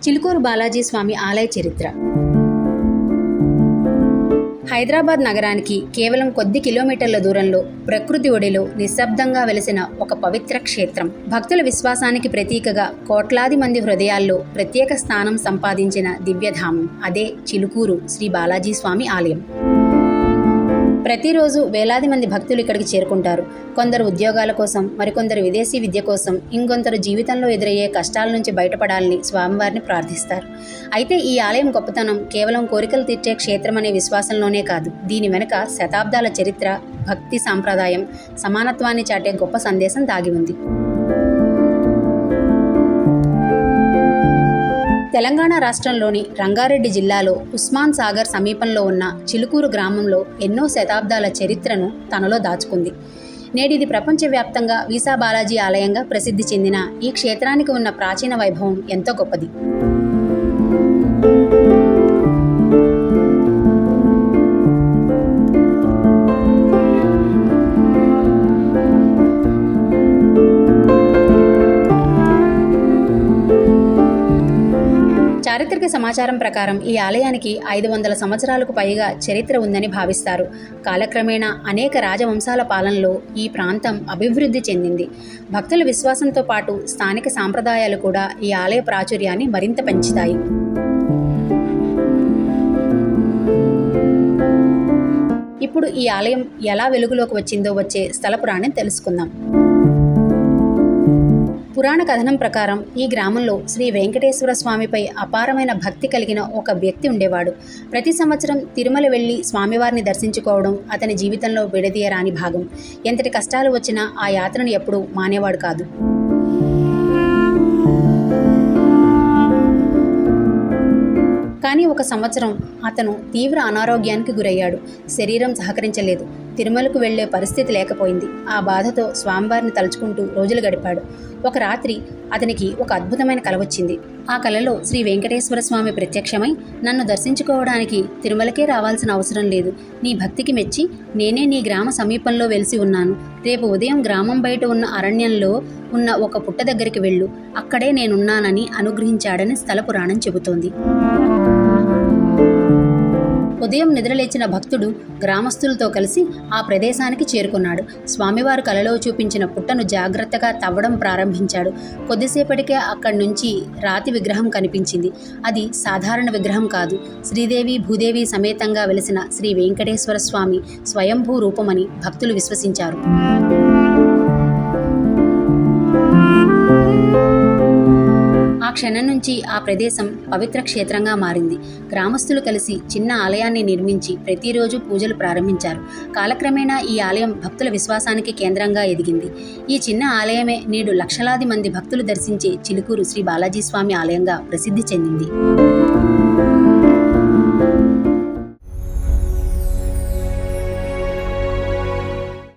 చిలుకూరు బాలాజీ స్వామి ఆలయ చరిత్ర. హైదరాబాద్ నగరానికి కేవలం కొద్ది కిలోమీటర్ల దూరంలో ప్రకృతి ఒడిలో నిశ్శబ్దంగా వెలిసిన ఒక పవిత్ర క్షేత్రం. భక్తుల విశ్వాసానికి ప్రతీకగా కోట్లాది మంది హృదయాల్లో ప్రత్యేక స్థానం సంపాదించిన దివ్యధామం అదే చిలుకూరు శ్రీ బాలాజీ స్వామి ఆలయం. ప్రతిరోజు వేలాది మంది భక్తులు ఇక్కడికి చేరుకుంటారు. కొందరు ఉద్యోగాల కోసం, మరికొందరు విదేశీ విద్య కోసం, ఇంకొందరు జీవితంలో ఎదురయ్యే కష్టాల నుంచి బయటపడాలని స్వామివారిని ప్రార్థిస్తారు. అయితే ఈ ఆలయం గొప్పతనం కేవలం కోరికలు తీర్చే క్షేత్రం అనే విశ్వాసంలోనే కాదు, దీని వెనుక శతాబ్దాల చరిత్ర, భక్తి సాంప్రదాయం, సమానత్వాన్ని చాటే గొప్ప సందేశం దాగి ఉంది. తెలంగాణ రాష్ట్రంలోని రంగారెడ్డి జిల్లాలో ఉస్మాన్ సాగర్ సమీపంలో ఉన్న చిలుకూరు గ్రామంలో ఎన్నో శతాబ్దాల చరిత్రను తనలో దాచుకుంది. నేటిది ప్రపంచవ్యాప్తంగా వీసా బాలాజీ ఆలయంగా ప్రసిద్ధి చెందిన ఈ క్షేత్రానికి ఉన్న ప్రాచీన వైభవం ఎంతో గొప్పది. చారిత్రక సమాచారం ప్రకారం ఈ ఆలయానికి 500 సంవత్సరాలకు పైగా చరిత్ర ఉందని భావిస్తారు. కాలక్రమేణా అనేక రాజవంశాల పాలనలో ఈ ప్రాంతం అభివృద్ధి చెందింది. భక్తుల విశ్వాసంతో పాటు స్థానిక సాంప్రదాయాలు కూడా ఈ ఆలయ ప్రాచుర్యాన్ని మరింత పెంచుతాయి. ఇప్పుడు ఈ ఆలయం ఎలా వెలుగులోకి వచ్చిందో వచ్చే స్థల పురాణం తెలుసుకుందాం. పురాణ కథనం ప్రకారం ఈ గ్రామంలో శ్రీ వెంకటేశ్వర స్వామిపై అపారమైన భక్తి కలిగిన ఒక వ్యక్తి ఉండేవాడు. ప్రతి సంవత్సరం తిరుమల వెళ్లి స్వామివారిని దర్శించుకోవడం అతని జీవితంలో విడదీయరాని భాగం. ఎంతటి కష్టాలు వచ్చినా ఆ యాత్రను ఎప్పుడూ మానేవాడు కాదు. కానీ ఒక సంవత్సరం అతను తీవ్ర అనారోగ్యానికి గురయ్యాడు. శరీరం సహకరించలేదు. తిరుమలకు వెళ్లే పరిస్థితి లేకపోయింది. ఆ బాధతో స్వామివారిని తలుచుకుంటూ రోజులు గడిపాడు. ఒక రాత్రి అతనికి ఒక అద్భుతమైన కల వచ్చింది. ఆ కలలో శ్రీ వెంకటేశ్వర స్వామి ప్రత్యక్షమై, నన్ను దర్శించుకోవడానికి తిరుమలకే రావాల్సిన అవసరం లేదు. నీ భక్తికి మెచ్చి నేనే నీ గ్రామ సమీపంలో వెలిసి ఉన్నాను. రేపు ఉదయం గ్రామం బయట ఉన్న అరణ్యంలో ఉన్న ఒక పుట్ట దగ్గరికి వెళ్ళు, అక్కడే నేనున్నానని అనుగ్రహించాడని స్థల పురాణం చెబుతోంది. ఉదయం నిద్రలేచిన భక్తుడు గ్రామస్తులతో కలిసి ఆ ప్రదేశానికి చేరుకున్నాడు. స్వామివారు కలలో చూపించిన పుట్టను జాగ్రత్తగా తవ్వడం ప్రారంభించాడు. కొద్దిసేపటికే అక్కడి నుంచి రాతి విగ్రహం కనిపించింది. అది సాధారణ విగ్రహం కాదు. శ్రీదేవి భూదేవి సమేతంగా వెలిసిన శ్రీ వెంకటేశ్వర స్వామి స్వయంభూ రూపమని భక్తులు విశ్వసించారు. ఆ క్షణం నుంచి ఆ ప్రదేశం పవిత్ర క్షేత్రంగా మారింది. గ్రామస్తులు కలిసి చిన్న ఆలయాన్ని నిర్మించి ప్రతిరోజు పూజలు ప్రారంభించారు. కాలక్రమేణా ఈ ఆలయం భక్తుల విశ్వాసానికి కేంద్రంగా ఎదిగింది. ఈ చిన్న ఆలయమే నేడు లక్షలాది మంది భక్తులు దర్శించే చిలుకూరు శ్రీ బాలాజీ స్వామి ఆలయంగా ప్రసిద్ధి చెందింది.